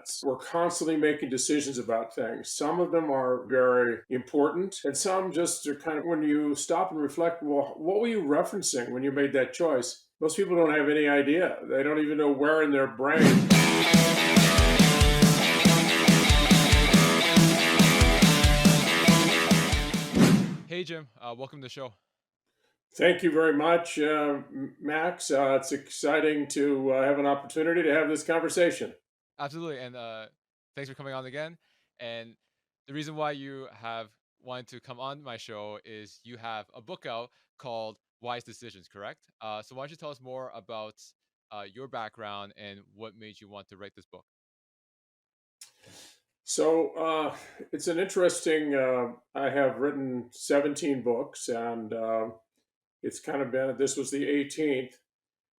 minutes. We're constantly making decisions about things. Some of them are very important, and some just are kind of when you stop and reflect, well, what were you referencing when you made that choice? Most people don't have any idea. They don't even know where in their brain. Hey Jim, welcome to the show. Thank you very much, Max. It's exciting to have an opportunity to have this conversation. Absolutely, and thanks for coming on again. And the reason why you have wanted to come on my show is you have a book out called Wise Decisions, correct? So why don't you tell us more about your background and what made you want to write this book? So it's an interesting. I have written 17 books, and it's kind of been. This was the 18th.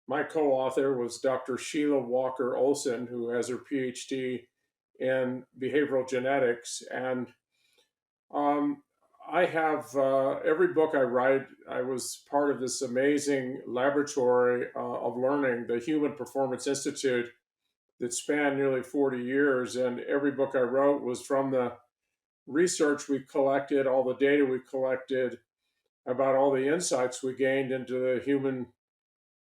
My co-author was Dr. Sheila Walker Olson, who has her PhD in behavioral genetics, and um, I have every book I write. I was part of this amazing laboratory of learning, the Human Performance Institute, that spanned nearly 40 years. And every book I wrote was from the research we collected, all the data we collected about all the insights we gained into the human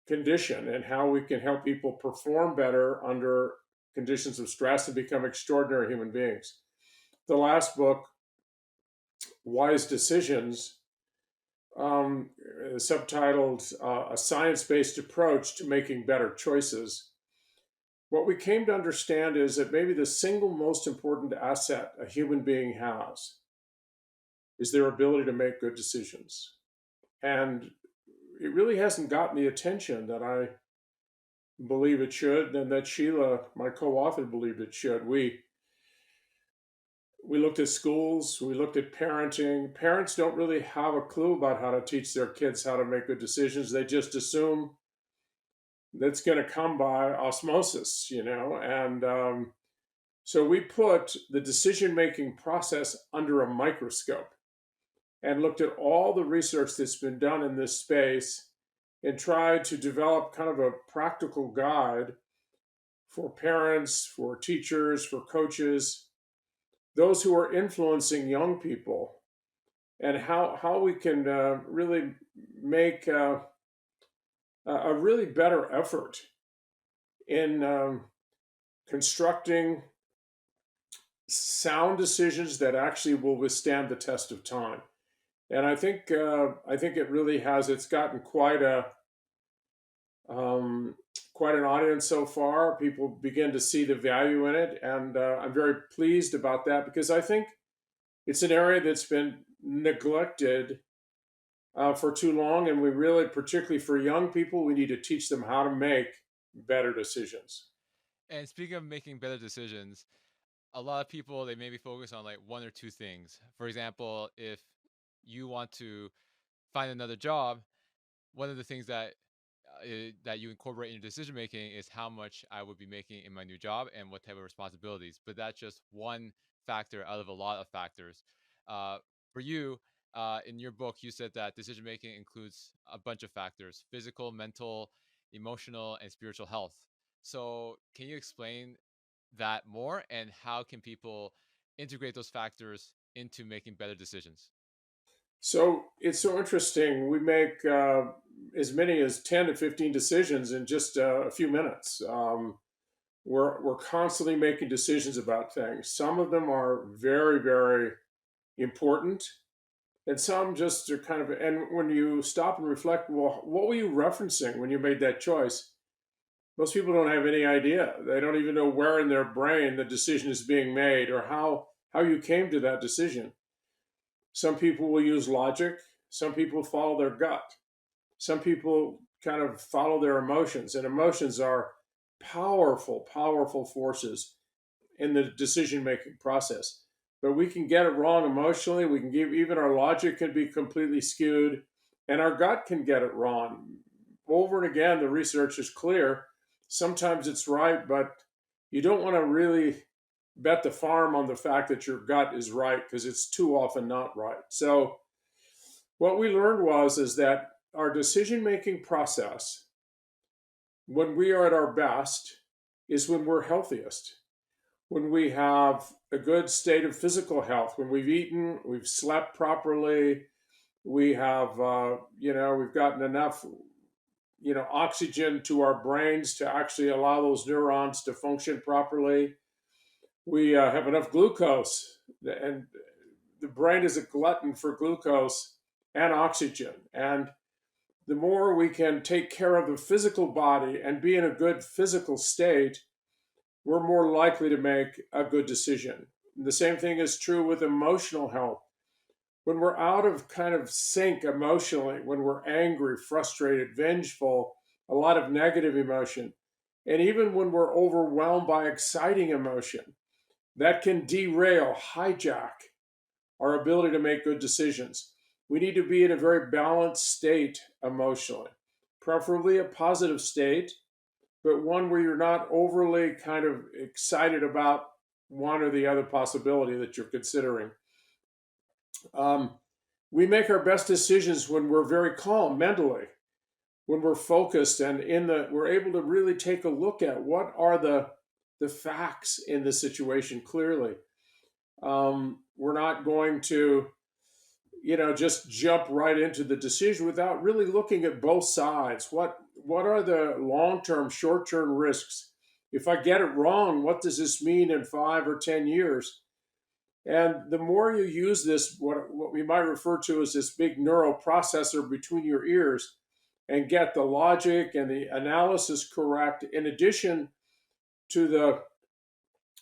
condition and how we can help people perform better under conditions of stress and become extraordinary human beings. The last book, Wise Decisions, subtitled A Science Based Approach to Making Better Choices. What we came to understand is that maybe the single most important asset a human being has is their ability to make good decisions. And it really hasn't gotten the attention that I believe it should, and that Sheila, my co-author, believed it should. We looked at schools, we looked at parenting. Parents don't really have a clue about how to teach their kids how to make good decisions. They just assume that's going to come by osmosis, And so we put the decision making process under a microscope and looked at all the research that's been done in this space and tried to develop kind of a practical guide for parents, for teachers, for coaches, those who are influencing young people, and how we can really make a really better effort in constructing sound decisions that actually will withstand the test of time. And I think it really has. It's gotten um, quite an audience so far. People begin to see the value in it, and I'm very pleased about that because I think it's an area that's been neglected for too long, and we really, particularly for young people, we need to teach them how to make better decisions. And speaking of making better decisions, a lot of people they maybe focus on like one or two things. For example, if you want to find another job, one of the things that you incorporate in your decision making is how much I would be making in my new job and what type of responsibilities. But that's just one factor out of a lot of factors. Uh, for you, in your book, you said that decision making includes a bunch of factors: physical, mental, emotional, and spiritual health. So, can you explain that more and how can people integrate those factors into making better decisions? So it's so interesting. We make as many as 10 to 15 decisions in just a few minutes. We're constantly making decisions about things. Some of them are very, very important, and some just are kind of. And when you stop and reflect, well, what were you referencing when you made that choice? Most people don't have any idea. They don't even know where in their brain the decision is being made or how you came to that decision. Some people will use logic. Some people follow their gut. Some people kind of follow their emotions, and emotions are powerful, powerful forces in the decision making process. But we can get it wrong emotionally. We can give even our logic can be completely skewed, and our gut can get it wrong. Over and again, the research is clear. Sometimes it's right, but you don't want to really bet the farm on the fact that your gut is right because it's too often not right. So what we learned was is that our decision making process, when we are at our best, is when we're healthiest. when we have a good state of physical health, when we've eaten, we've slept properly, we have, we've gotten enough, oxygen to our brains to actually allow those neurons to function properly. We have enough glucose, and the brain is a glutton for glucose and oxygen. And the more we can take care of the physical body and be in a good physical state, we're more likely to make a good decision. The same thing is true with emotional health. When we're out of kind of sync emotionally, when we're angry, frustrated, vengeful, a lot of negative emotion, and even when we're overwhelmed by exciting emotion, that can derail, hijack our ability to make good decisions. We need to be in a very balanced state emotionally, preferably a positive state, but one where you're not overly kind of excited about one or the other possibility that you're considering. Um, we make our best decisions when we're very calm mentally, when we're focused, and we're able to really take a look at what are the facts in the situation clearly. We're not going to just jump right into the decision without really looking at both sides. What are the long-term, short-term risks? If I get it wrong, what does this mean in 5 or 10 years? And the more you use this, what we might refer to as this big neural processor between your ears, and get the logic and the analysis correct, in addition to the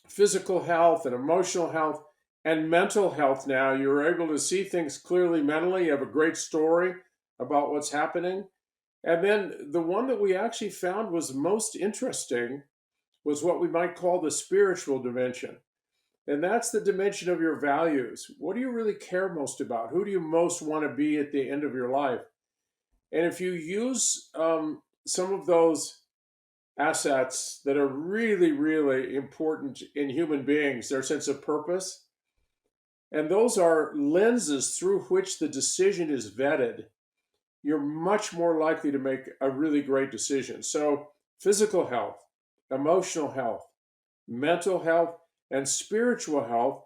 physical health and emotional health and mental health, now you're able to see things clearly mentally. You have a great story about what's happening. And then the one that we actually found was most interesting was what we might call the spiritual dimension. And that's the dimension of your values. What do you really care most about? Who do you most want to be at the end of your life? And if you use some of those assets that are really, really important in human beings, their sense of purpose, and those are lenses through which the decision is vetted, you're much more likely to make a really great decision. So, physical health, emotional health, mental health, and spiritual health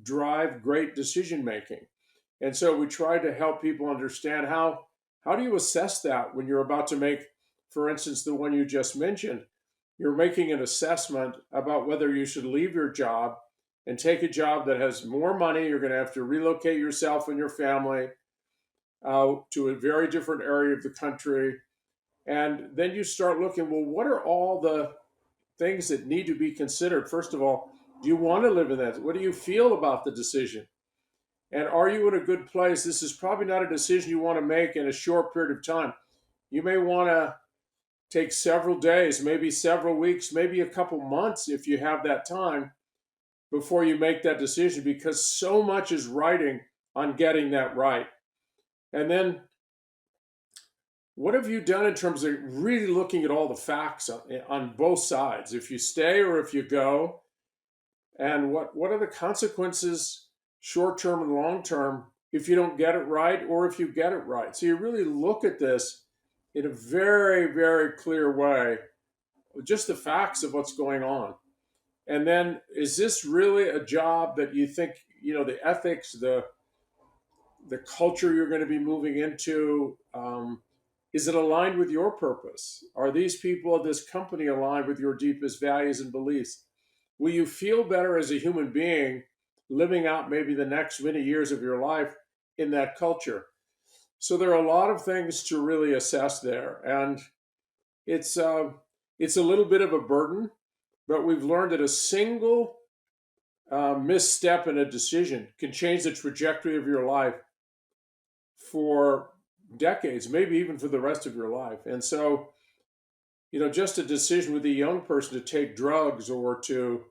drive great decision making. And so we try to help people understand how do you assess that when you're about to make, for instance, the one you just mentioned, you're making an assessment about whether you should leave your job and take a job that has more money. You're going to have to relocate yourself and your family to a very different area of the country. And then you start looking, well, what are all the things that need to be considered? First of all, do you want to live in that? What do you feel about the decision? And are you in a good place? This is probably not a decision you want to make in a short period of time. You may want to take several days, maybe several weeks, maybe a couple months if you have that time before you make that decision, because so much is riding on getting that right. And then what have you done in terms of really looking at all the facts on both sides, if you stay or if you go? And what are the consequences, short term and long term, if you don't get it right or if you get it right? So you really look at this in a very, very clear way, just the facts of what's going on. And then, is this really a job that you think, the ethics, the culture you're going to be moving into, is it aligned with your purpose? Are these people at this company aligned with your deepest values and beliefs? Will you feel better as a human being living out maybe the next many years of your life in that culture? So there are a lot of things to really assess there, and it's uh, it's a little bit of a burden, but we've learned that a single misstep in a decision can change the trajectory of your life for decades, maybe even for the rest of your life. And so, just a decision with a young person to take drugs or to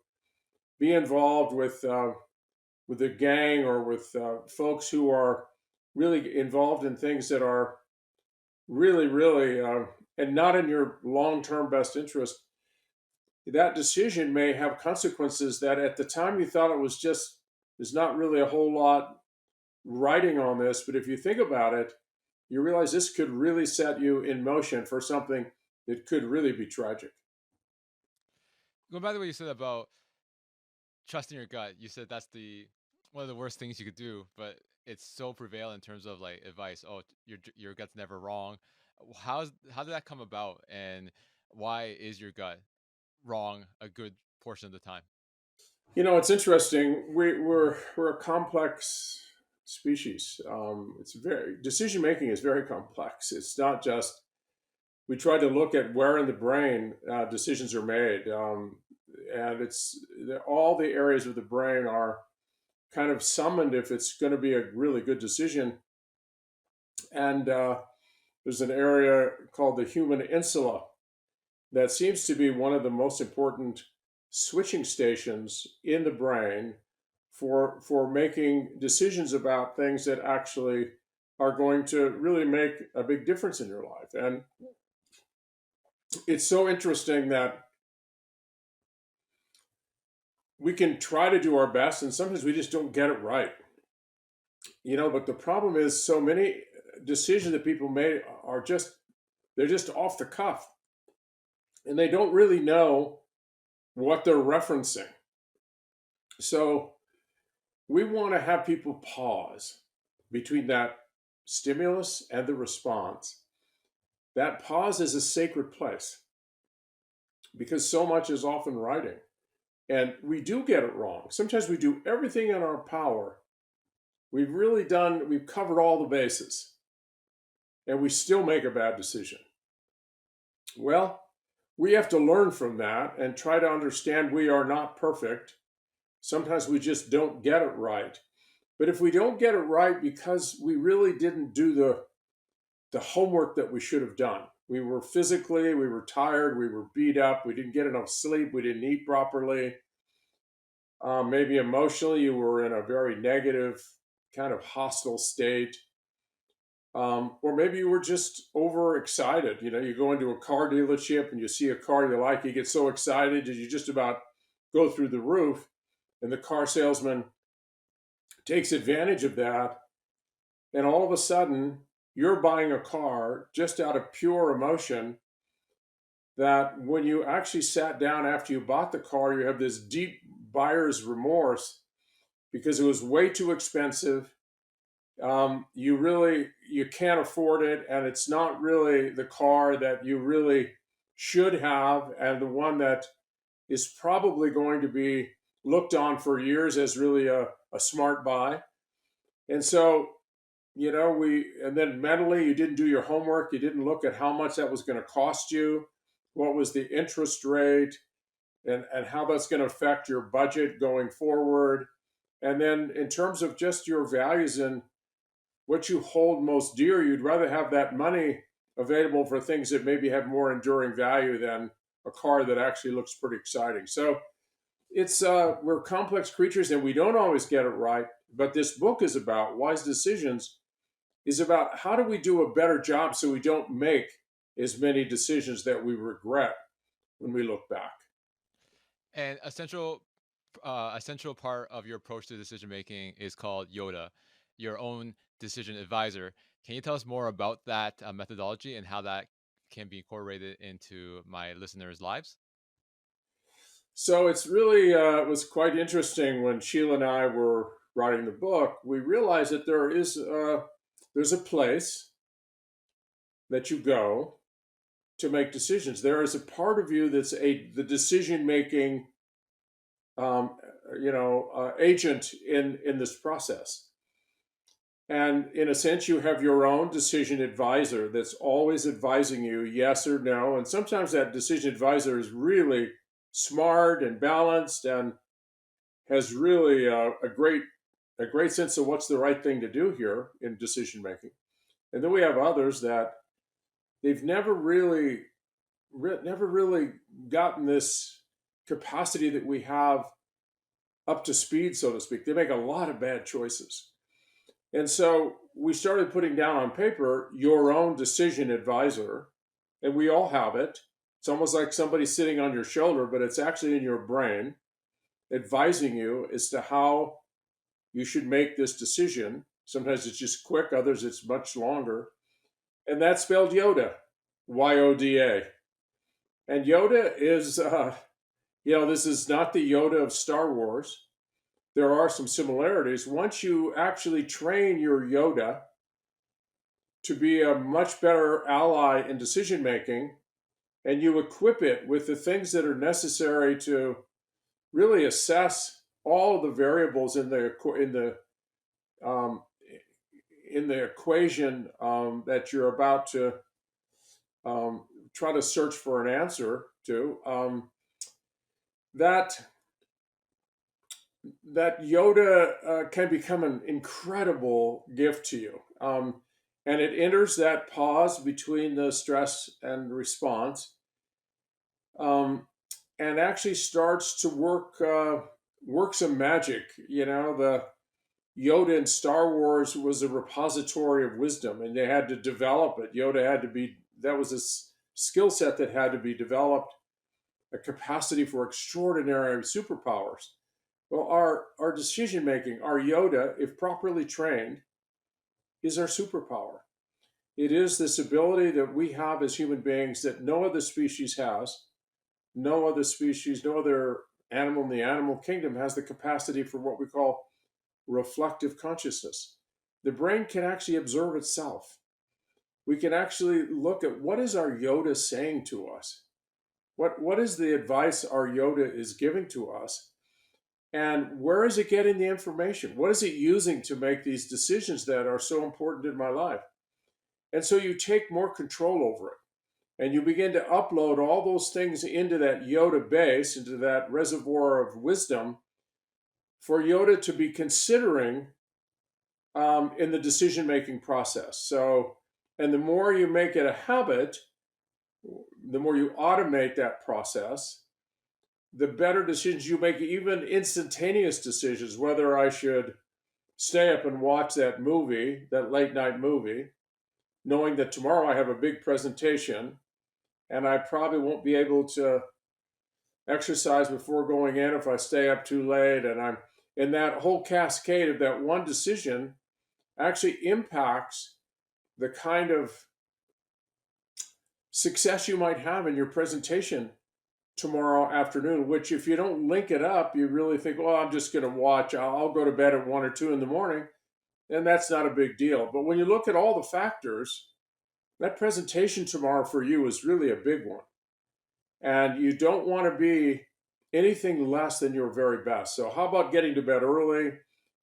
be involved with a gang or with folks who are really involved in things that are really, really, and not in your long term best interest, that decision may have consequences that at the time you thought it was just, there's not really a whole lot writing on this. But if you think about it, you realize this could really set you in motion for something that could really be tragic. Going back to what you said about trusting your gut. You said that's the one of the worst things you could do, but it's so prevalent in terms of like advice. Oh, your gut's never wrong. How did that come about, and why is your gut wrong a good portion of the time? It's interesting. We're a complex species. It's very decision making is very complex. It's not just we try to look at where in the brain decisions are made, and all the areas of the brain are kind of summoned if it's going to be a really good decision. And there's an area called the human insula that seems to be one of the most important switching stations in the brain for making decisions about things that actually are going to really make a big difference in your life. And it's so interesting that we can try to do our best and sometimes we just don't get it right. But the problem is so many decisions that people make are they're just off the cuff and they don't really know what they're referencing. So we want to have people pause between that stimulus and the response. That pause is a sacred place because so much is often writing. And we do get it wrong. Sometimes we do everything in our power. We've covered all the bases and we still make a bad decision. Well, we have to learn from that and try to understand we are not perfect. Sometimes we just don't get it right. But if we don't get it right because we really didn't do the homework that we should have done, we were tired, we were beat up, we didn't get enough sleep, we didn't eat properly. Maybe emotionally, you were in a very negative, kind of hostile state. Or maybe you were just overexcited. You go into a car dealership and you see a car you like, you get so excited that you just about go through the roof, and the car salesman takes advantage of that. And all of a sudden, you're buying a car just out of pure emotion. That when you actually sat down after you bought the car, you have this deep buyer's remorse because it was way too expensive. You can't afford it, and it's not really the car that you really should have, and the one that is probably going to be looked on for years as really a smart buy. And so, and then mentally, you didn't do your homework. You didn't look at how much that was going to cost you, what was the interest rate, and how that's going to affect your budget going forward. And then, in terms of just your values and what you hold most dear, you'd rather have that money available for things that maybe have more enduring value than a car that actually looks pretty exciting. So it's we're complex creatures and we don't always get it right. But this book is about wise decisions, is about how do we do a better job so we don't make as many decisions that we regret when we look back. And a central part of your approach to decision making is called Yoda, your own decision advisor. Can you tell us more about that methodology and how that can be incorporated into my listeners' lives? So it's really it was quite interesting when Sheila and I were writing the book. We realized that there's a place that you go to make decisions. There is a part of you that's the decision making um, agent in this process. And in a sense, you have your own decision advisor that's always advising you yes or no. And sometimes that decision advisor is really smart and balanced and has really a great sense of what's the right thing to do here in decision making. And then we have others that they've never really gotten this capacity that we have up to speed, so to speak. They make a lot of bad choices. And so we started putting down on paper your own decision advisor, and we all have it. It's almost like somebody sitting on your shoulder, but it's actually in your brain advising you as to how you should make this decision. Sometimes it's just quick, others it's much longer. And that's spelled Yoda, Yoda. And Yoda This is not the Yoda of Star Wars. There are some similarities. Once you actually train your Yoda to be a much better ally in decision making, and you equip it with the things that are necessary to really assess all of the variables um, in the equation that you're about to um, try to search for an answer to, that that Yoda can become an incredible gift to you. And it enters that pause between the stress and response, um, and actually starts to work some magic. The Yoda in Star Wars was a repository of wisdom, and they had to develop it. Yoda had to be that was a skill set that had to be developed, a capacity for extraordinary superpowers. Well, our decision making, our Yoda, if properly trained, is our superpower. It is this ability that we have as human beings that no other species has. No other species, no other animal in the animal kingdom has the capacity for what we call reflective consciousness. The brain can actually observe itself. We can actually look at what is our Yoda saying to us? What is the advice our Yoda is giving to us? And where is it getting the information? What is it using to make these decisions that are so important in my life? And so you take more control over it, and you begin to upload all those things into that Yoda base, into that reservoir of wisdom for Yoda to be considering in the decision making process. So, and the more you make it a habit, the more you automate that process, the better decisions you make, even instantaneous decisions, whether I should stay up and watch that movie, that late night movie, knowing that tomorrow I have a big presentation and I probably won't be able to exercise before going in if I stay up too late. And I'm in that whole cascade of that one decision actually impacts the kind of success you might have in your presentation tomorrow afternoon, which if you don't link it up, you really think, well, I'm just going to watch. I'll go to bed at 1 or 2 in the morning. And that's not a big deal. But when you look at all the factors, that presentation tomorrow for you is really a big one. And you don't want to be anything less than your very best. So, how about getting to bed early,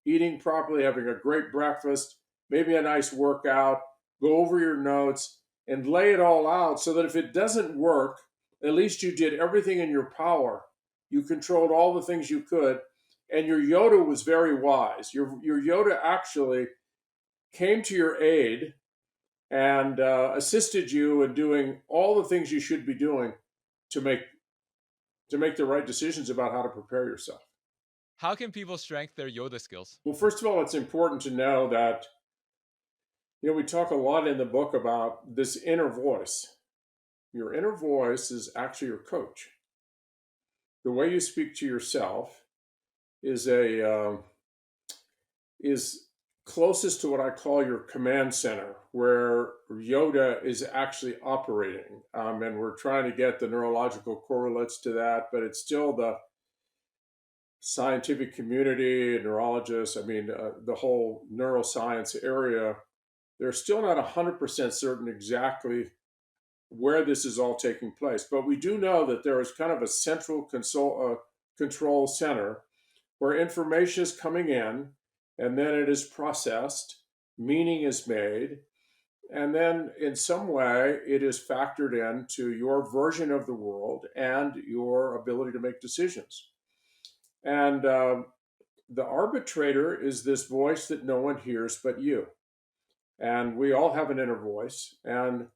eating properly, having a great breakfast, maybe a nice workout, go over your notes, and lay it all out so that if it doesn't work, at least you did everything in your power. You controlled all the things you could. And your Yoda was very wise. Your Yoda actually came to your aid and assisted you in doing all the things you should be doing to make to make the right decisions about how to prepare yourself. How can people strengthen their Yoda skills? Well, first of all, it's important to know that we talk a lot in the book about this inner voice. Your inner voice is actually your coach. The way you speak to yourself is a is closest to what I call your command center, where Yoda is actually operating. And we're trying to get the neurological correlates to that, but it's still the scientific community, neurologists, the whole neuroscience area, they're still not 100% certain exactly where this is all taking place. But we do know that there is kind of a central control center where information is coming in and then it is processed, meaning is made, and then in some way it is factored into your version of the world and your ability to make decisions. And the arbitrator is this voice that no one hears but you. And we all have an inner voice. And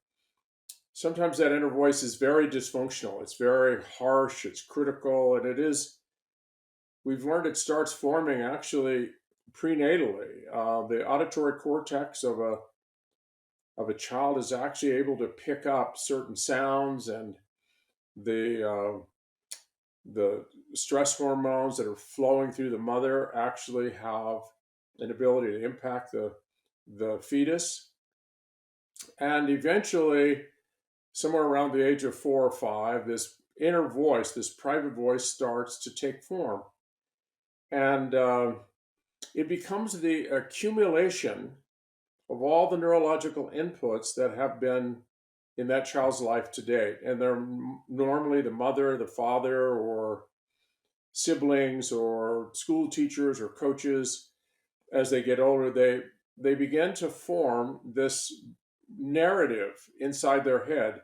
sometimes that inner voice is very dysfunctional. It's very harsh, it's critical, and we've learned it starts forming actually prenatally. The auditory cortex of a child is actually able to pick up certain sounds, and the the stress hormones that are flowing through the mother actually have an ability to impact the fetus. And eventually, somewhere around the age of 4 or 5, this inner voice, this private voice, starts to take form. And it becomes the accumulation of all the neurological inputs that have been in that child's life to date. And they're normally the mother, the father, or siblings, or school teachers, or coaches. As they get older, they begin to form this narrative inside their head.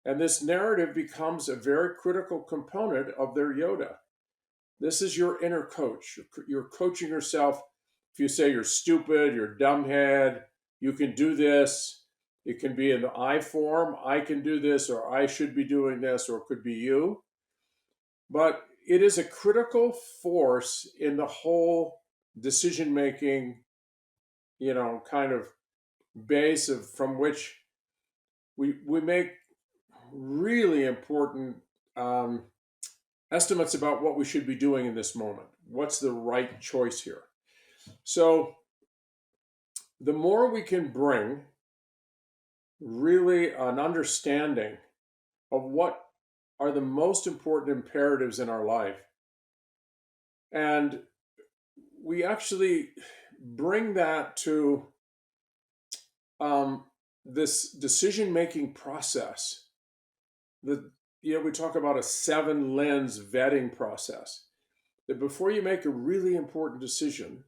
And this narrative becomes a very critical component of their Yoda. This is your inner coach. You're coaching yourself. If you say you're stupid, you're dumbhead, you can do this, it can be in the I form, I can do this, or I should be doing this, or it could be you. But it is a critical force in the whole decision making, kind of base of from which we make really important um, estimates about what we should be doing in this moment. What's the right choice here? So, the more we can bring really an understanding of what are the most important imperatives in our life, and we actually bring that to um, this decision making process. We talk about a 7 lens vetting process. That before you make a really important decision,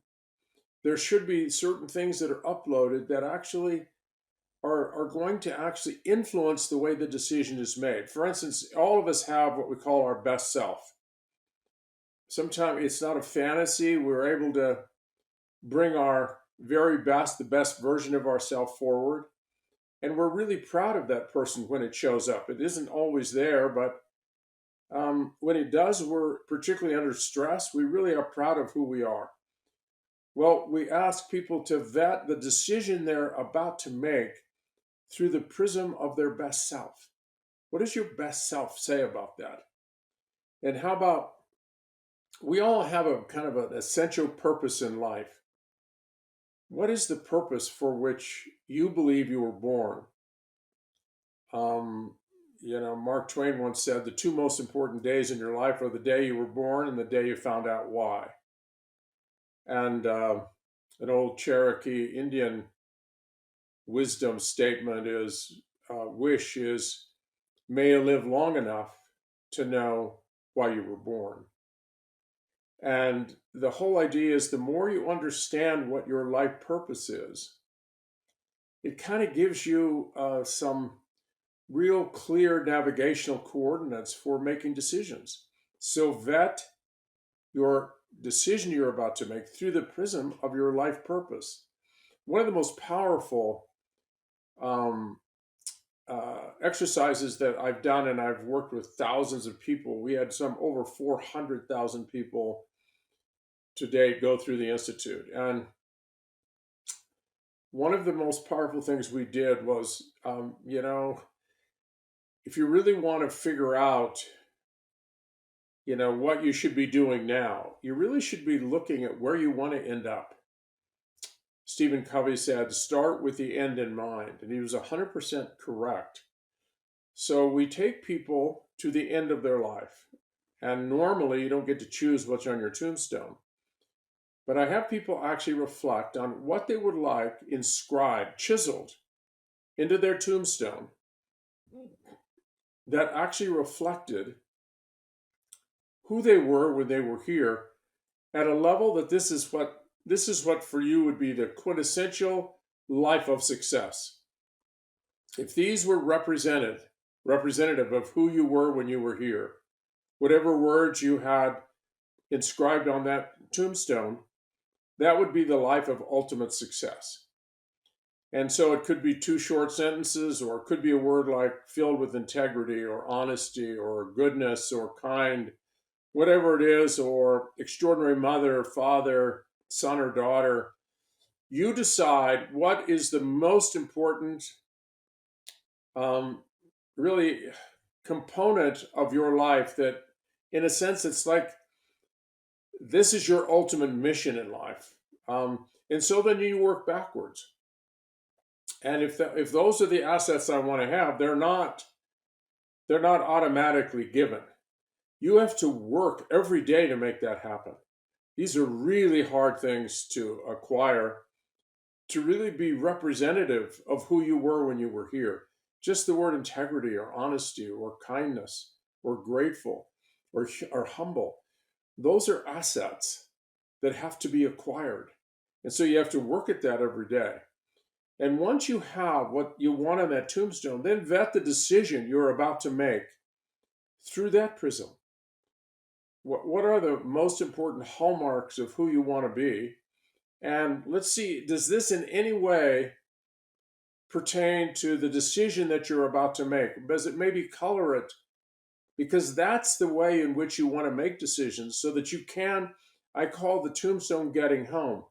there should be certain things that are uploaded that actually are going to actually influence the way the decision is made. For instance, all of us have what we call our best self. Sometimes it's not a fantasy. We're able to bring our very best, the best version of ourselves forward. And we're really proud of that person when it shows up. It isn't always there, but when it does, we're particularly under stress. We really are proud of who we are. Well, we ask people to vet the decision they're about to make through the prism of their best self. What does your best self say about that? And how about we all have a kind of an essential purpose in life? What is the purpose for which you believe you were born? Um, Mark Twain once said the two most important days in your life are the day you were born and the day you found out why. And an old Cherokee Indian wisdom statement is wish is, may you live long enough to know why you were born. And the whole idea is the more you understand what your life purpose is, it kind of gives you some real clear navigational coordinates for making decisions. So vet your decision you're about to make through the prism of your life purpose. One of the most powerful um, exercises that I've done, and I've worked with thousands of people. We had some over 400,000 people to date go through the Institute. And one of the most powerful things we did was, if you really want to figure out, what you should be doing now, you really should be looking at where you want to end up. Stephen Covey said, start with the end in mind. And he was 100% correct. So we take people to the end of their life. And normally you don't get to choose what's on your tombstone. But I have people actually reflect on what they would like inscribed, chiseled into their tombstone that actually reflected who they were when they were here at a level that this is what for you would be the quintessential life of success. If these were representative of who you were when you were here, whatever words you had inscribed on that tombstone, that would be the life of ultimate success. And so it could be 2 short sentences, or it could be a word like filled with integrity or honesty or goodness or kind, whatever it is, or extraordinary mother, father, son, or daughter. You decide what is the most important, really, component of your life that, in a sense, it's like this is your ultimate mission in life. And so then you work backwards. And if those are the assets I want to have, they're not They're not automatically given. You have to work every day to make that happen. These are really hard things to acquire, to really be representative of who you were when you were here. Just the word integrity or honesty or kindness or grateful or humble, those are assets that have to be acquired. And so you have to work at that every day. And once you have what you want on that tombstone, then vet the decision you're about to make through that prism. What are the most important hallmarks of who you want to be? And let's see, does this in any way pertain to the decision that you're about to make? Does it maybe color it? Because that's the way in which you want to make decisions so that you can, I call the tombstone getting home.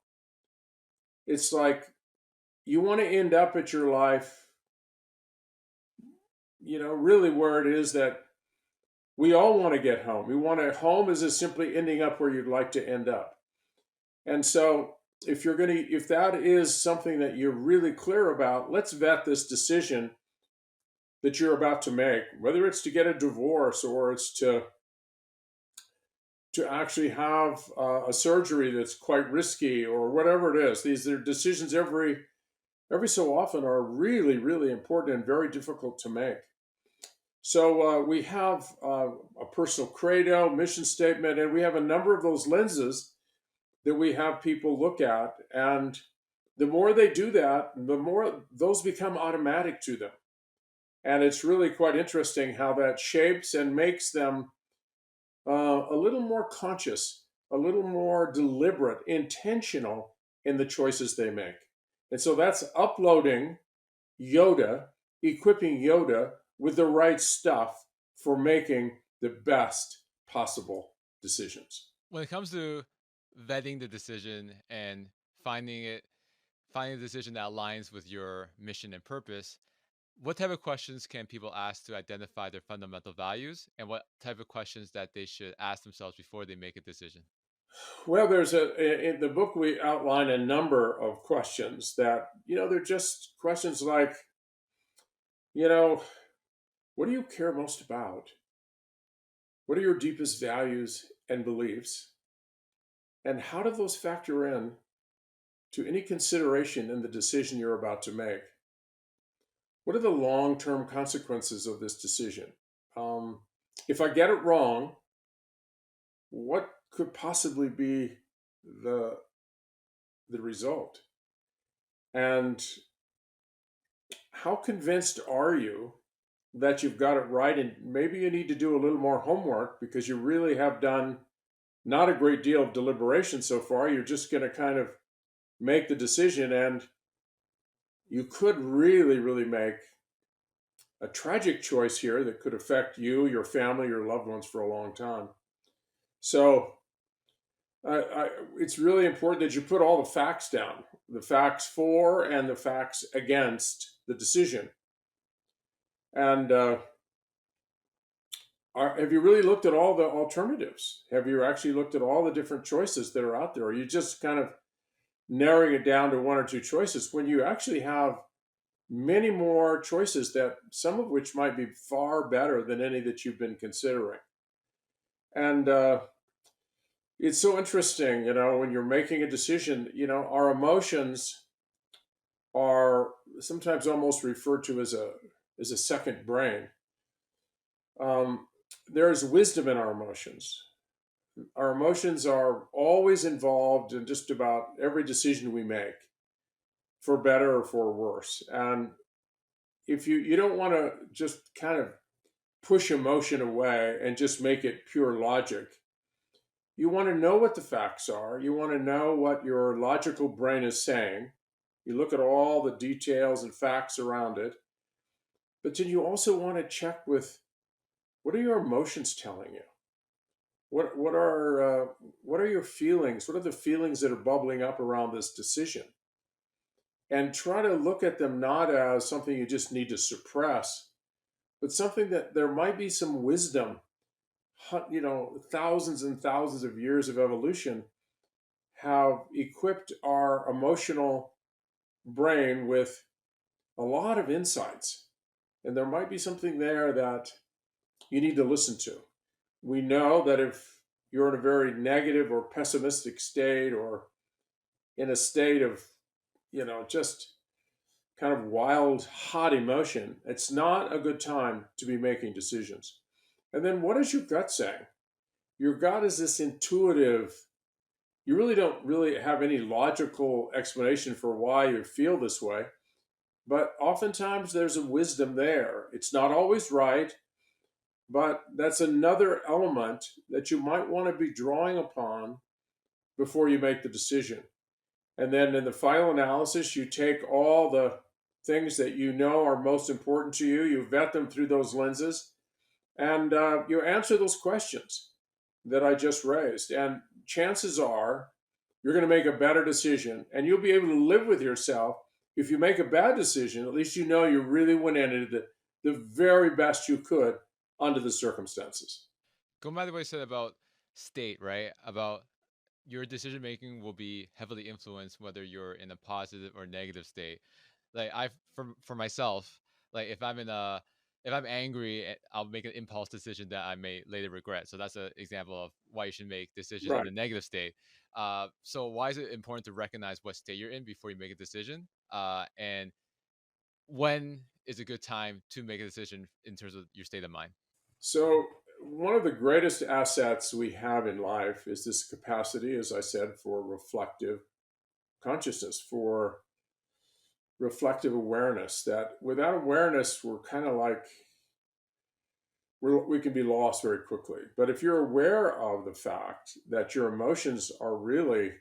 It's like you want to end up at your life, really where it is that we all want to get home. We want to, home is simply ending up where you'd like to end up. And so if that is something that you're really clear about, let's vet this decision that you're about to make, whether it's to get a divorce or it's to actually have a surgery that's quite risky or whatever it is. These are decisions every so often are really, really important and very difficult to make. So we have a personal credo, mission statement, and we have a number of those lenses that we have people look at. And the more they do that, the more those become automatic to them. And it's really quite interesting how that shapes and makes them a little more conscious, a little more deliberate, intentional in the choices they make. And so that's uploading Yoda, equipping Yoda with the right stuff for making the best possible decisions. When it comes to vetting the decision and finding it, finding a decision that aligns with your mission and purpose, what type of questions can people ask to identify their fundamental values, and what type of questions that they should ask themselves before they make a decision? Well, in the book we outline a number of questions that, they're just questions like, you know, what do you care most about? What are your deepest values and beliefs? And how do those factor in to any consideration in the decision you're about to make? What are the long term consequences of this decision? Um, if I get it wrong, what could possibly be the, the result? And how convinced are you that you've got it right? And maybe you need to do a little more homework because you really have done not a great deal of deliberation so far. You're just going to kind of make the decision, and you could really, really make a tragic choice here that could affect you, your family, your loved ones for a long time. So it's really important that you put all the facts down, the facts for and the facts against the decision. And have you really looked at all the alternatives? Have you actually looked at all the different choices that are out there? Or are you just kind of narrowing it down to one or two choices when you actually have many more choices, that some of which might be far better than any that you've been considering? And it's so interesting, when you're making a decision, our emotions are sometimes almost referred to as a second brain. Um, there's wisdom in our emotions. Our emotions are always involved in just about every decision we make, for better or for worse. And if you don't want to just kind of push emotion away and just make it pure logic, you want to know what the facts are. You want to know what your logical brain is saying. You look at all the details and facts around it. But then you also want to check with, what are your emotions telling you? What are your feelings? What are the feelings that are bubbling up around this decision? And try to look at them not as something you just need to suppress, but something that there might be some wisdom. Thousands and thousands of years of evolution have equipped our emotional brain with a lot of insights. And there might be something there that you need to listen to. We know that if you're in a very negative or pessimistic state, or in a state of, just kind of wild, hot emotion, it's not a good time to be making decisions. And then what is your gut saying? Your gut is this intuitive, you really don't really have any logical explanation for why you feel this way, but oftentimes there's a wisdom there. It's not always right, but that's another element that you might want to be drawing upon before you make the decision. And then in the final analysis, you take all the things that you know are most important to you, you vet them through those lenses, and you answer those questions that I just raised. And chances are you're going to make a better decision, and you'll be able to live with yourself. If you make a bad decision, at least you know you really went into the very best you could under the circumstances. Going by the way you said about state, right? About your decision making will be heavily influenced whether you're in a positive or negative state. Like I, for myself, like if I'm angry, I'll make an impulse decision that I may later regret. So that's an example of why you should make decisions in Right. a negative state. So why is it important to recognize what state you're in before you make a decision? And when is a good time to make a decision in terms of your state of mind? So, one of the greatest assets we have in life is this capacity, as I said, for reflective consciousness, for reflective awareness. That without awareness, we're kind of like, we can be lost very quickly. But if you're aware of the fact that your emotions are really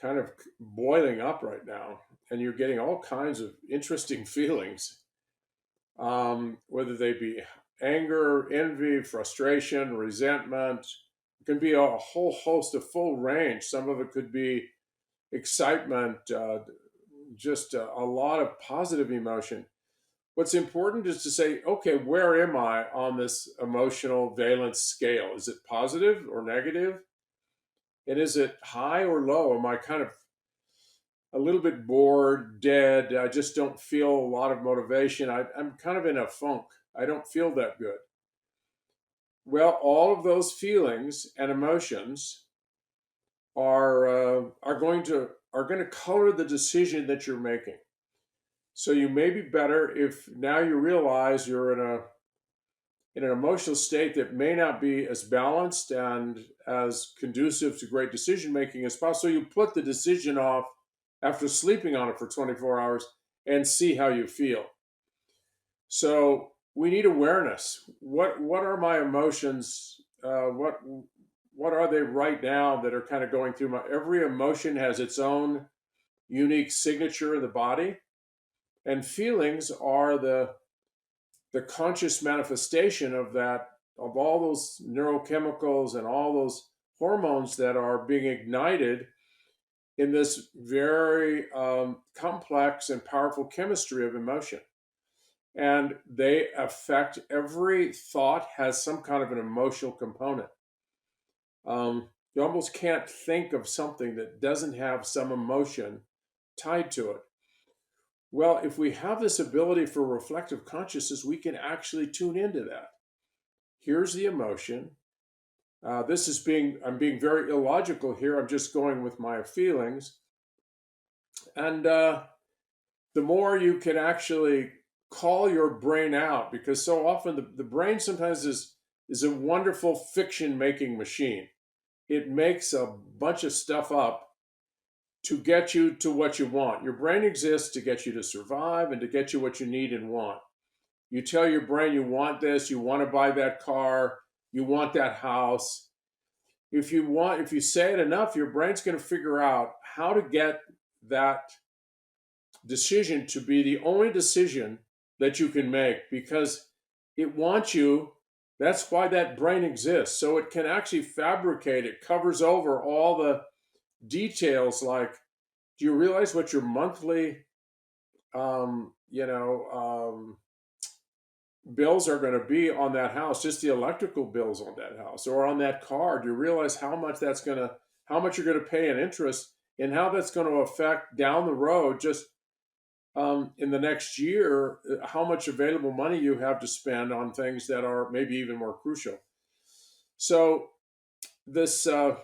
kind of boiling up right now, and you're getting all kinds of interesting feelings, whether they be anger, envy, frustration, resentment. It can be a whole host, a full range. Some of it could be excitement, just a lot of positive emotion. What's important is to say, okay, where am I on this emotional valence scale? Is it positive or negative? And is it high or low? Am I kind of a little bit bored, dead? I just don't feel a lot of motivation. I'm kind of in a funk. I don't feel that good. Well, all of those feelings and emotions are going to color the decision that you're making. So you may be better if now you realize you're in an emotional state that may not be as balanced and as conducive to great decision making as possible. So you put the decision off after sleeping on it for 24 hours and see how you feel. So we need awareness. What are my emotions? What are they right now that are kind of going through my? Every emotion has its own unique signature in the body, and feelings are the conscious manifestation of that, of all those neurochemicals and all those hormones that are being ignited in this very complex and powerful chemistry of emotion. And they affect, every thought has some kind of an emotional component. You almost can't think of something that doesn't have some emotion tied to it. Well, if we have this ability for reflective consciousness, we can actually tune into that. Here's the emotion. I'm being very illogical here. I'm just going with my feelings. And the more you can actually call your brain out, because so often the brain sometimes is a wonderful fiction making machine. It makes a bunch of stuff up to get you to what you want. Your brain exists to get you to survive and to get you what you need and want. You tell your brain you want this, you want to buy that car, you want that house. If you say it enough, your brain's going to figure out how to get that decision to be the only decision that you can make, because it wants you. That's why that brain exists. So it can actually fabricate, it covers over all the details, like, do you realize what your monthly um, you know bills are going to be on that house, just the electrical bills on that house or on that car? Do you realize how much you're going to pay in interest, and how that's going to affect down the road, just in the next year how much available money you have to spend on things that are maybe even more crucial. So this the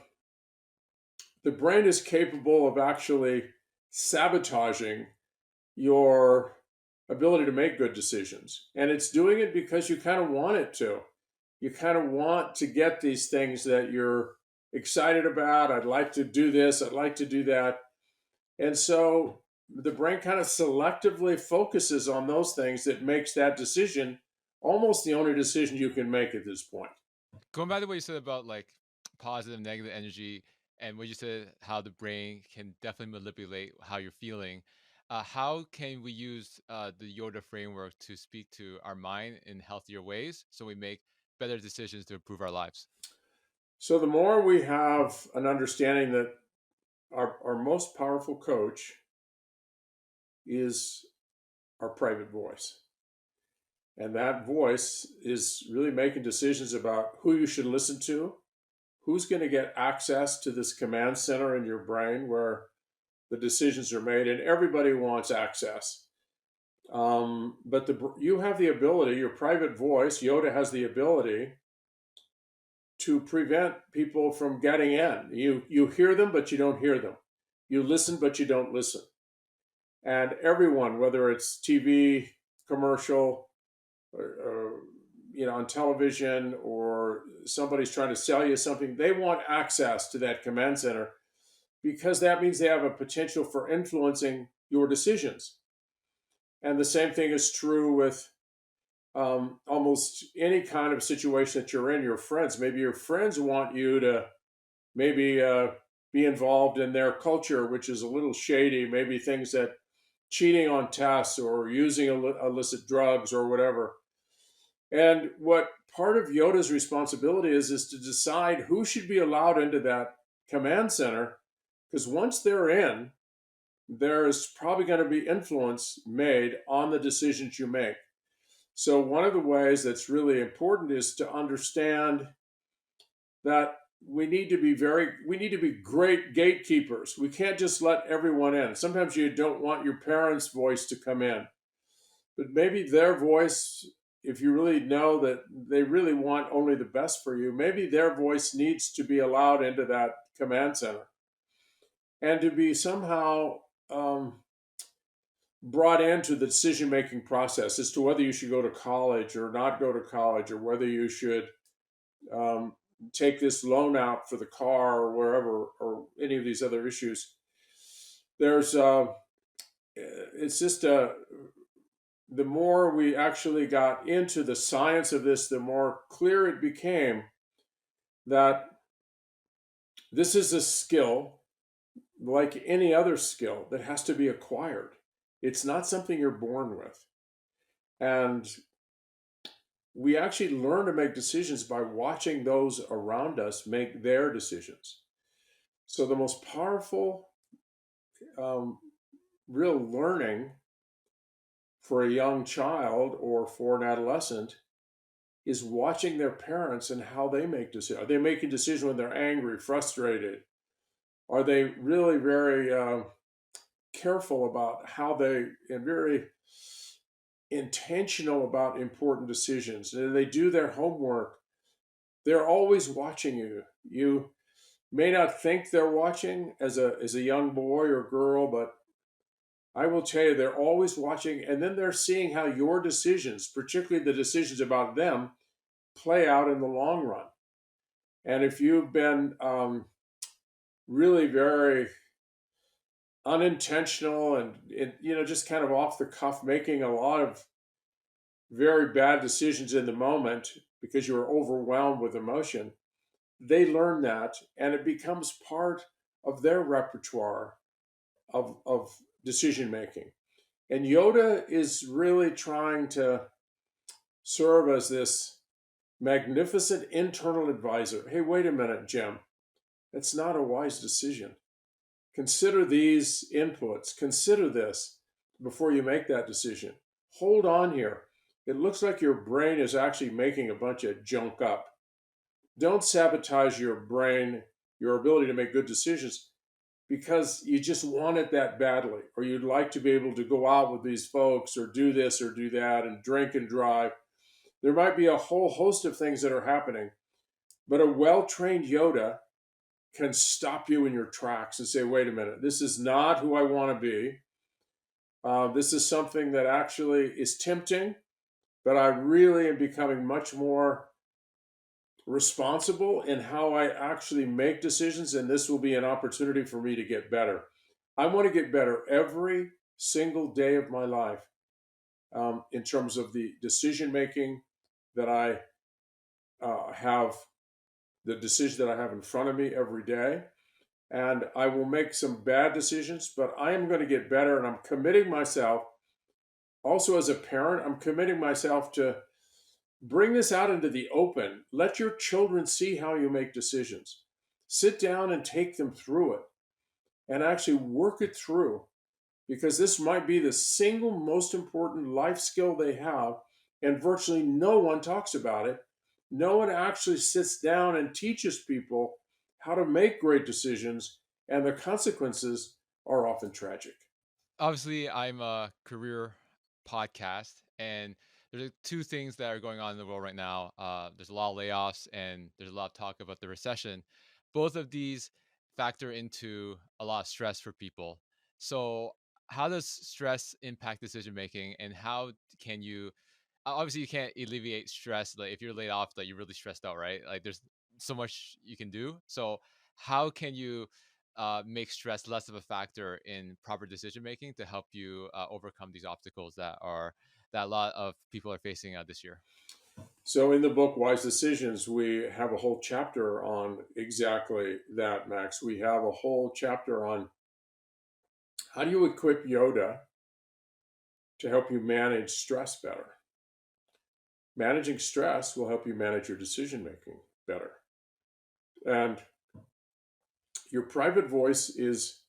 brain is capable of actually sabotaging your ability to make good decisions. And it's doing it because you kind of want it to. You kind of want to get these things that you're excited about. I'd like to do this, I'd like to do that. And so the brain kind of selectively focuses on those things that makes that decision almost the only decision you can make at this point. Going back to what you said about like positive, negative energy, and what you said how the brain can definitely manipulate how you're feeling. How can we use the Yoda framework to speak to our mind in healthier ways so we make better decisions to improve our lives? So the more we have an understanding that our most powerful coach is our private voice. And that voice is really making decisions about who you should listen to, who's going to get access to this command center in your brain where the decisions are made, and everybody wants access. But you have the ability, your private voice, Yoda has the ability to prevent people from getting in. You hear them, but you don't hear them. You listen, but you don't listen. And everyone, whether it's TV, commercial, or, on television, or somebody's trying to sell you something, they want access to that command center because that means they have a potential for influencing your decisions. And the same thing is true with almost any kind of situation that you're in. Your friends, maybe your friends want you to maybe be involved in their culture, which is a little shady, maybe things that cheating on tests or using illicit drugs or whatever. And what part of Yoda's responsibility is to decide who should be allowed into that command center, because once they're in, there's probably going to be influence made on the decisions you make. So one of the ways that's really important is to understand that we need to be great gatekeepers. We can't just let everyone in. Sometimes you don't want your parents' voice to come in, but maybe their voice, if you really know that they really want only the best for you, maybe their voice needs to be allowed into that command center and to be somehow brought into the decision making process as to whether you should go to college or not go to college, or whether you should um, take this loan out for the car or wherever, or any of these other issues. There's it's just the more we actually got into the science of this, the more clear it became that this is a skill like any other skill that has to be acquired. It's not something you're born with. And we actually learn to make decisions by watching those around us make their decisions. So the most powerful, um, real learning for a young child or for an adolescent is watching their parents and how they make decisions. Are they making decisions when they're angry, frustrated? Are they really very careful about how they, and very intentional about important decisions? Do they do their homework? They're always watching you. You may not think they're watching as a young boy or girl, but I will tell you, they're always watching, and then they're seeing how your decisions, particularly the decisions about them, play out in the long run. And if you've been really very unintentional and just kind of off the cuff, making a lot of very bad decisions in the moment because you were overwhelmed with emotion, they learn that, and it becomes part of their repertoire of decision making. And Yoda is really trying to serve as this magnificent internal advisor. Hey, wait a minute, Jim. That's not a wise decision. Consider these inputs. Consider this before you make that decision. Hold on here. It looks like your brain is actually making a bunch of junk up. Don't sabotage your brain, your ability to make good decisions, because you just want it that badly, or you'd like to be able to go out with these folks or do this or do that and drink and drive. There might be a whole host of things that are happening, but a well trained Yoda can stop you in your tracks and say, wait a minute, this is not who I want to be. This is something that actually is tempting, but I really am becoming much more responsible in how I actually make decisions, and this will be an opportunity for me to get better. I want to get better every single day of my life, in terms of the decision making that I have, the decision that I have in front of me every day. And I will make some bad decisions, but I am going to get better. And I'm committing myself, also as a parent, I'm committing myself to bring this out into the open. Let your children see how you make decisions. Sit down and take them through it and actually work it through, because this might be the single most important life skill they have, and virtually no one talks about it. No one actually sits down and teaches people how to make great decisions, and the consequences are often tragic. Obviously, I'm a career podcast, and there's two things that are going on in the world right now. There's a lot of layoffs, and there's a lot of talk about the recession. Both of these factor into a lot of stress for people. So, how does stress impact decision making, and how can you obviously you can't alleviate stress like if you're laid off like you're really stressed out, right? Like there's so much you can do. So how can you make stress less of a factor in proper decision making to help you overcome these obstacles that a lot of people are facing this year? So, in the book Wise Decisions, we have a whole chapter on exactly that, Max. We have a whole chapter on how do you equip Yoda to help you manage stress better. Managing stress will help you manage your decision making better. And your private voice is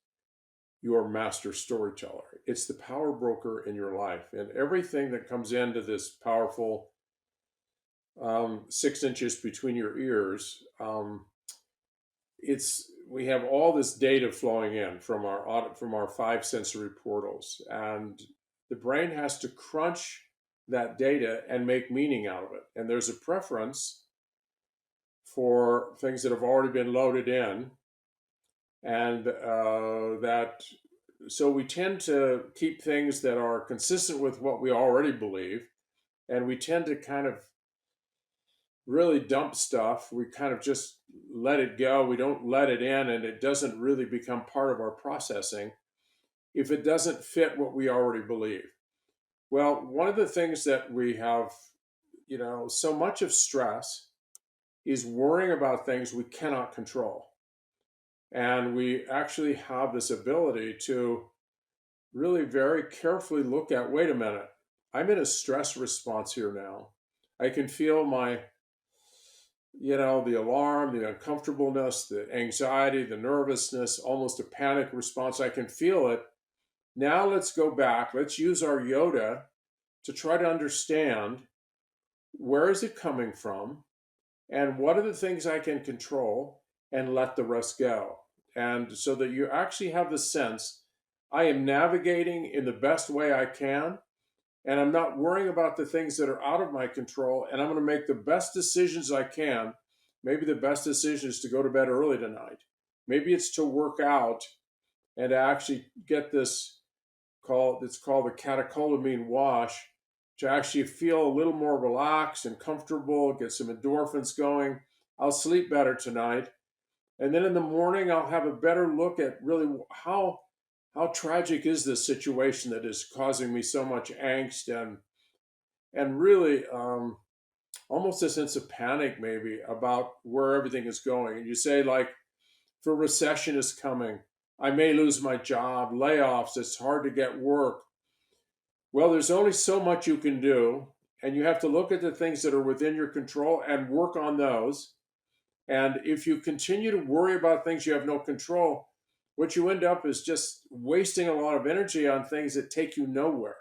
your master storyteller. It's the power broker in your life. And everything that comes into this powerful 6 inches between your ears, it's we have all this data flowing in from our five sensory portals, and the brain has to crunch that data and make meaning out of it. And there's a preference for things that have already been loaded in, and that so we tend to keep things that are consistent with what we already believe, and we tend to kind of really dump stuff. We kind of just let it go. We don't let it in, and it doesn't really become part of our processing if it doesn't fit what we already believe. Well, one of the things that we have, so much of stress is worrying about things we cannot control. And we actually have this ability to really very carefully look at, wait a minute, I'm in a stress response here now. I can feel the alarm, the uncomfortableness, the anxiety, the nervousness, almost a panic response. I can feel it. Now let's go back. Let's use our Yoda to try to understand, where is it coming from, and what are the things I can control, and let the rest go. And so that you actually have the sense, I am navigating in the best way I can, and I'm not worrying about the things that are out of my control, and I'm going to make the best decisions I can. Maybe the best decision is to go to bed early tonight. Maybe it's to work out and to actually get this it's called the catecholamine wash, to actually feel a little more relaxed and comfortable, get some endorphins going. I'll sleep better tonight. And then in the morning, I'll have a better look at really how tragic is this situation that is causing me so much angst, and really almost a sense of panic maybe about where everything is going. And you say, like, for recession is coming, I may lose my job, layoffs, it's hard to get work. Well, there's only so much you can do, and you have to look at the things that are within your control and work on those. And if you continue to worry about things you have no control, what you end up is just wasting a lot of energy on things that take you nowhere.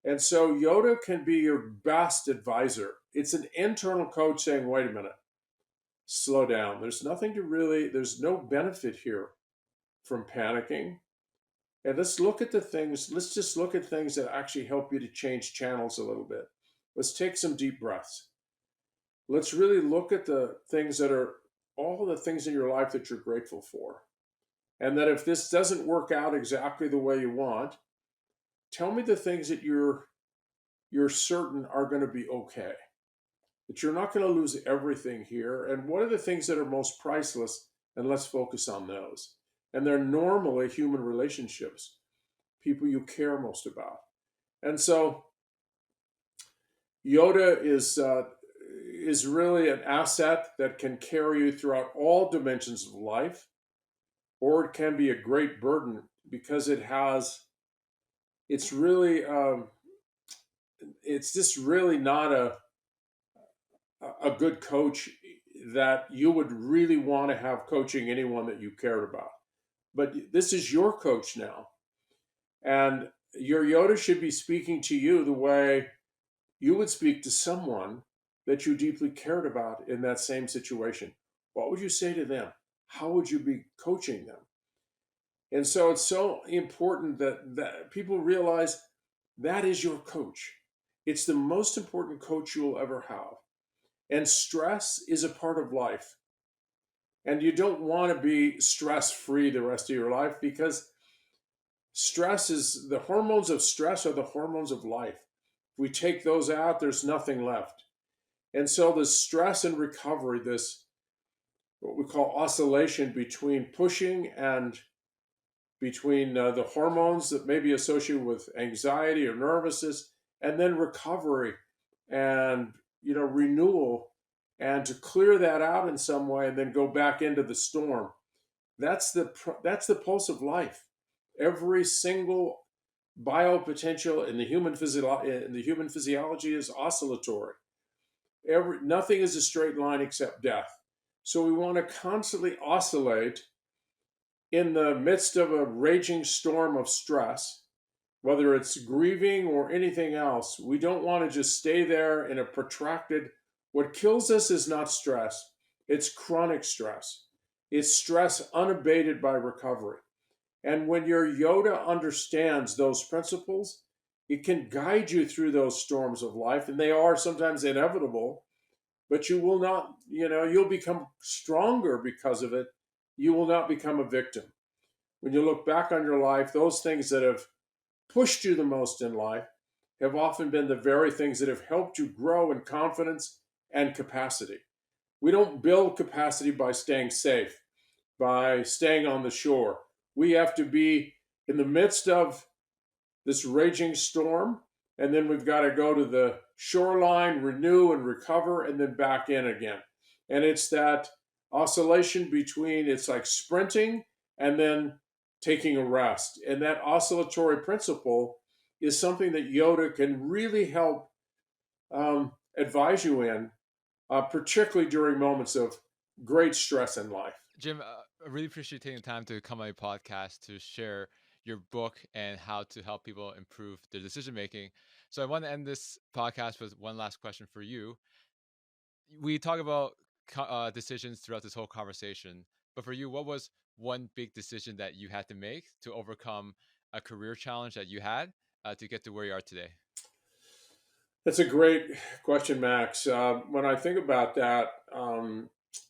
And so Yoda can be your best advisor. It's an internal coach saying, wait a minute, slow down. There's no benefit here from panicking. And let's just look at things that actually help you to change channels a little bit. Let's take some deep breaths. Let's really look at the things that are all the things in your life that you're grateful for. And that if this doesn't work out exactly the way you want, tell me the things that you're certain are going to be okay. That you're not going to lose everything here. And what are the things that are most priceless? And let's focus on those. And they're normally human relationships, people you care most about. And so Yoda is really an asset that can carry you throughout all dimensions of life, or it can be a great burden because it's really it's just really not a good coach that you would really want to have coaching anyone that you cared about. But this is your coach now, and your Yoda should be speaking to you the way you would speak to someone that you deeply cared about in that same situation. What would you say to them? How would you be coaching them? And so it's so important that people realize that is your coach. It's the most important coach you'll ever have. And stress is a part of life. And you don't want to be stress free the rest of your life because the hormones of stress are the hormones of life. If we take those out, there's nothing left. And so the stress and recovery, this what we call oscillation between pushing and between the hormones that may be associated with anxiety or nervousness, and then recovery and renewal, and to clear that out in some way, and then go back into the storm. That's the pulse of life. Every single biopotential in the human physiology is oscillatory. Nothing is a straight line except death. So we want to constantly oscillate in the midst of a raging storm of stress, whether it's grieving or anything else. We don't want to just stay there in a protracted. What kills us is not stress, it's chronic stress. It's stress unabated by recovery. And when your Yoda understands those principles, it can guide you through those storms of life, and they are sometimes inevitable, but you will not, you'll become stronger because of it. You will not become a victim. When you look back on your life, those things that have pushed you the most in life have often been the very things that have helped you grow in confidence and capacity. We don't build capacity by staying safe, by staying on the shore. We have to be in the midst of this raging storm, and then we've got to go to the shoreline, renew and recover, and then back in again. And it's that oscillation between, it's like sprinting and then taking a rest. And that oscillatory principle is something that Yoda can really help advise you in, particularly during moments of great stress in life. Jim, I really appreciate taking the time to come on my podcast to share your book and how to help people improve their decision making. So I want to end this podcast with one last question for you. We talk about decisions throughout this whole conversation, but for you, what was one big decision that you had to make to overcome a career challenge that you had to get to where you are today? That's a great question, Max. When I think about that,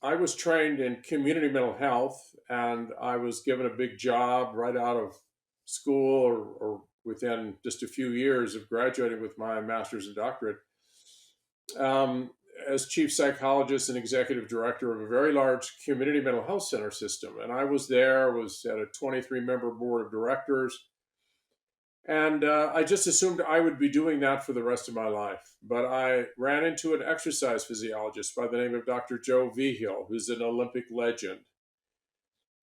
I was trained in community mental health, and I was given a big job right out of school, or within just a few years of graduating with my master's and doctorate, um, as chief psychologist and executive director of a very large community mental health center system. And I was at a 23-member board of directors. And I just assumed I would be doing that for the rest of my life. But I ran into an exercise physiologist by the name of Dr. Joe Vigil, who's an Olympic legend.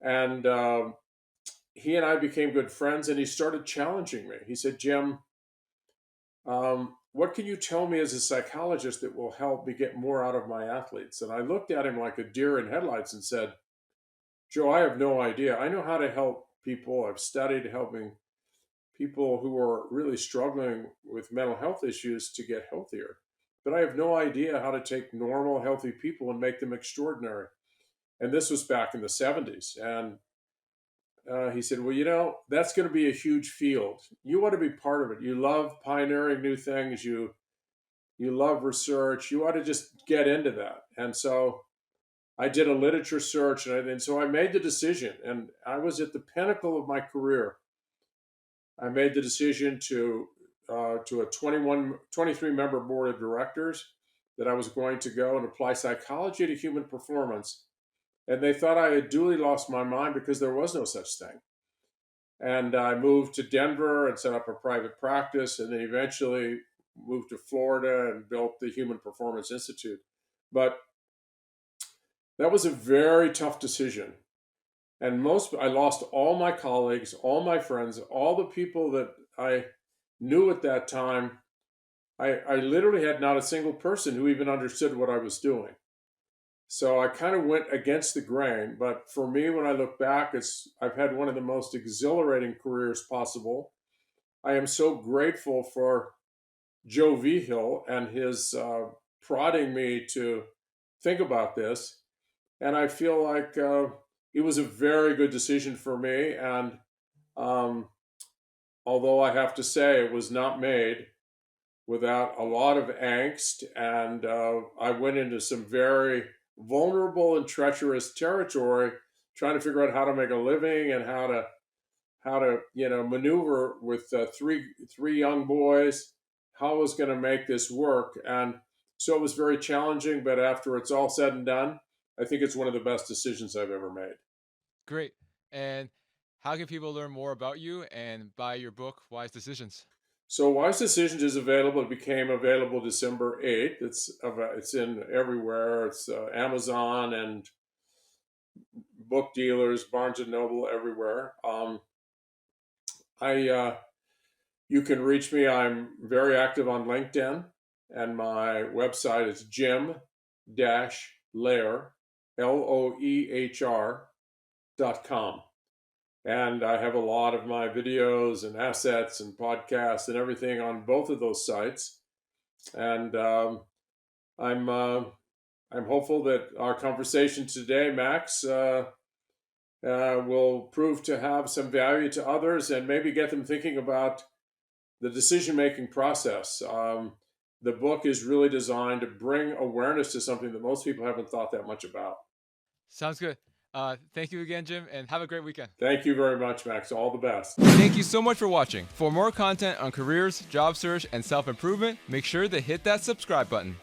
And he and I became good friends, and he started challenging me. He said, Jim, what can you tell me as a psychologist that will help me get more out of my athletes? And I looked at him like a deer in headlights and said, Joe, I have no idea. I know how to help people. I've studied helping people who are really struggling with mental health issues to get healthier. But I have no idea how to take normal, healthy people and make them extraordinary. And this was back in the 70s. And he said, well, that's going to be a huge field. You want to be part of it. You love pioneering new things. You love research. You ought to just get into that. And so I did a literature search, and so I made the decision. And I was at the pinnacle of my career. I made the decision to a 23 member board of directors that I was going to go and apply psychology to human performance. And they thought I had duly lost my mind because there was no such thing. And I moved to Denver and set up a private practice, and then eventually moved to Florida and built the Human Performance Institute. But that was a very tough decision. And I lost all my colleagues, all my friends, all the people that I knew at that time. I literally had not a single person who even understood what I was doing. So I kind of went against the grain. But for me, when I look back, I've had one of the most exhilarating careers possible. I am so grateful for Joe Vigil and his prodding me to think about this. And I feel like it was a very good decision for me. And although I have to say it was not made without a lot of angst, and I went into some very vulnerable and treacherous territory, trying to figure out how to make a living and how to maneuver with three young boys, how I was going to make this work. And so it was very challenging, but after it's all said and done, I think it's one of the best decisions I've ever made. Great. And how can people learn more about you and buy your book, Wise Decisions? So Wise Decisions is available. It became available December 8th. It's in everywhere. It's Amazon and book dealers, Barnes and Noble, everywhere. You can reach me. I'm very active on LinkedIn, and my website is Jim-Loehr, LOEHR.com. And I have a lot of my videos and assets and podcasts and everything on both of those sites. And I'm hopeful that our conversation today, Max, will prove to have some value to others and maybe get them thinking about the decision-making process. The book is really designed to bring awareness to something that most people haven't thought that much about. Sounds good. Thank you again, Jim, and have a great weekend. Thank you very much, Max. All the best. Thank you so much for watching. For more content on careers, job search, and self-improvement, make sure to hit that subscribe button.